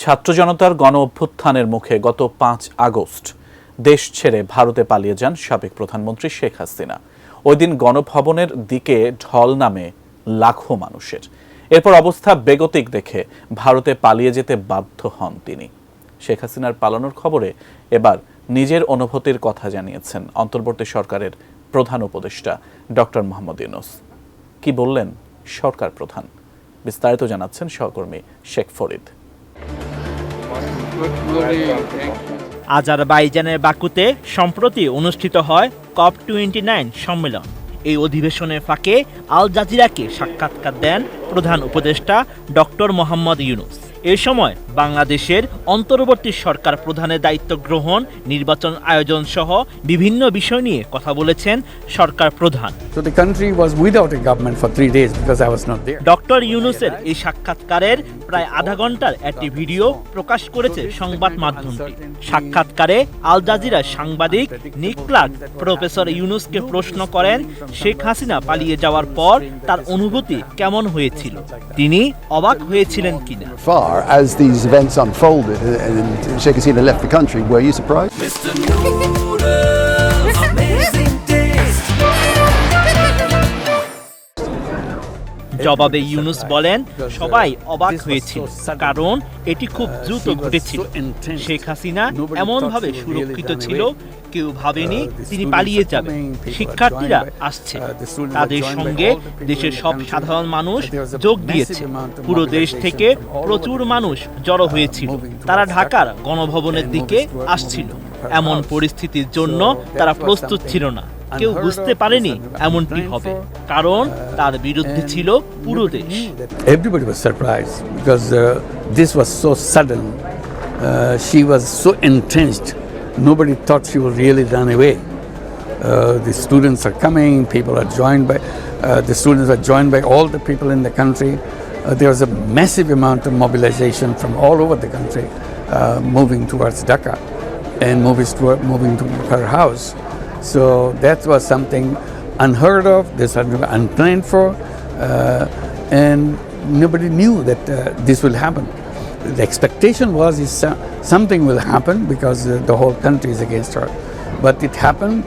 ছাত্র জনতার গণ অভ্যুত্থানের মুখে গত ৫ আগস্ট দেশ ছেড়ে ভারতে পালিয়ে যান সাবেক প্রধানমন্ত্রী শেখ হাসিনা। ওই দিন গণভবনের দিকে ঢল নামে লাখো মানুষের। এরপর অবস্থা বেগতিক দেখে ভারতে পালিয়ে যেতে বাধ্য হন তিনি। শেখ হাসিনার পালানোর খবরে এবার নিজের অনুভূতির কথা জানিয়েছেন অন্তর্বর্তী সরকারের প্রধান উপদেষ্টা ডক্টর মোহাম্মদ ইউনূস। কি বললেন সরকার প্রধান, বিস্তারিত জানাচ্ছেন সহকর্মী শেখ ফরিদ। আজারবাইজানের বাকুতে সম্প্রতি অনুষ্ঠিত হয় COP29 সম্মেলন। এই অধিবেশনের ফাঁকে আল জাজিরাকে সাক্ষাৎকার দেন প্রধান উপদেষ্টা ডক্টর মোহাম্মদ ইউনূস। এ সময় বাংলাদেশের অন্তর্বর্তী সরকার প্রধানের দায়িত্ব গ্রহণ, নির্বাচন আয়োজন সহ বিভিন্ন বিষয় নিয়ে কথা বলেছেন সরকার প্রধান। ডক্টর ইউনূসের এই সাক্ষাৎকারের প্রায় আধা ঘন্টার একটি ভিডিও প্রকাশ করেছে সংবাদ মাধ্যমটি। সাক্ষাৎকারে আল জাজিরার সাংবাদিক নিক ক্লার্ক প্রফেসর ইউনূসকে প্রশ্ন করেন শেখ হাসিনা পালিয়ে যাওয়ার পর তার অনুভূতি কেমন হয়েছিল, তিনি অবাক হয়েছিলেন কিনা। As these events unfolded and Sheikh Hasina left the country, were you surprised? জবাবে ইউনূস বলেন, সবাই অবাক হয়েছিল, কারণ এটি খুব দ্রুত ঘটেছিল। শেখ হাসিনা এমনভাবে সুরক্ষিত ছিল, কেউ ভাবেনি তিনি পালিয়ে যাবেন। শিক্ষার্থীরা আসছে, তাদের সঙ্গে দেশের সব সাধারণ মানুষ যোগ দিয়েছে। পুরো দেশ থেকে প্রচুর মানুষ জড়ো হয়েছিল। তারা ঢাকার গণভবনের দিকে আসছিল। এমন পরিস্থিতির জন্য তারা প্রস্তুত ছিল না। কেউ বুঝতে পারেনি এমনটি হবে, কারণ তার বিরুদ্ধে ছিল পুরো দেশ। Everybody was surprised because this was so sudden. She was so entrenched. Nobody thought she would really run away. The students are coming. People are joined by the students are joined by all the people in the country. There was a massive amount of mobilization from all over the country moving towards Dhaka and moving to her house. So that was something unheard of, this was unplanned for, and nobody knew that this will happen. The expectation was something will happen because the whole country is against her. But it happened.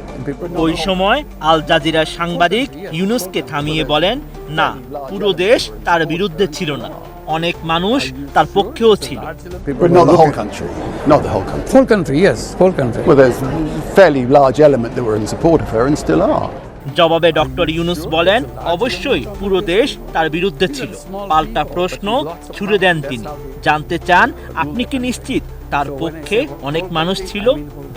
ওই সময় আল জাজিরার সাংবাদিক ইউনূসকে থামিয়ে বলেন, না, পুরো দেশ তার বিরুদ্ধে ছিল না, অনেক মানুষ তার পক্ষেও ছিল। But not the whole country. Not the whole country. Whole country, yes, whole country. Well, there's a fairly large element that were in support of her and still are. জবাবে ডক্টর ইউনূস বলেন, অবশ্যই পুরো দেশ তার বিরুদ্ধে ছিল। পাল্টা প্রশ্ন ছুড়ে দেন তিনি, জানতে চান আপনি কি নিশ্চিত তার পক্ষে অনেক মানুষ ছিল?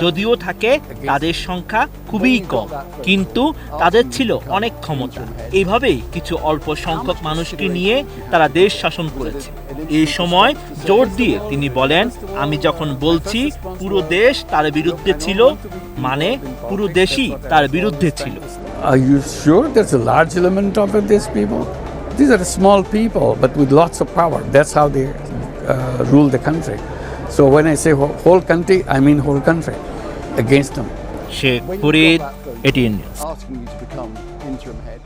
যদিও থাকে, তাদের সংখ্যা খুবই কম, কিন্তু তাদের ছিল অনেক ক্ষমতা। এইভাবেই কিছু অল্প সংখ্যক মানুষকে নিয়ে তারা দেশ শাসন করেছে। এই সময় জোর দিয়ে তিনি বলেন, আমি যখন বলছি পুরো দেশ তার বিরুদ্ধে ছিল, মানে পুরো দেশই তার বিরুদ্ধে ছিল। Are you sure there's a large element of these people? These are small people, but with lots of power. That's how they rule the country. So when I say whole country, I mean whole country against them. Sheikh Farid, ATN News। Asking you to become interim head.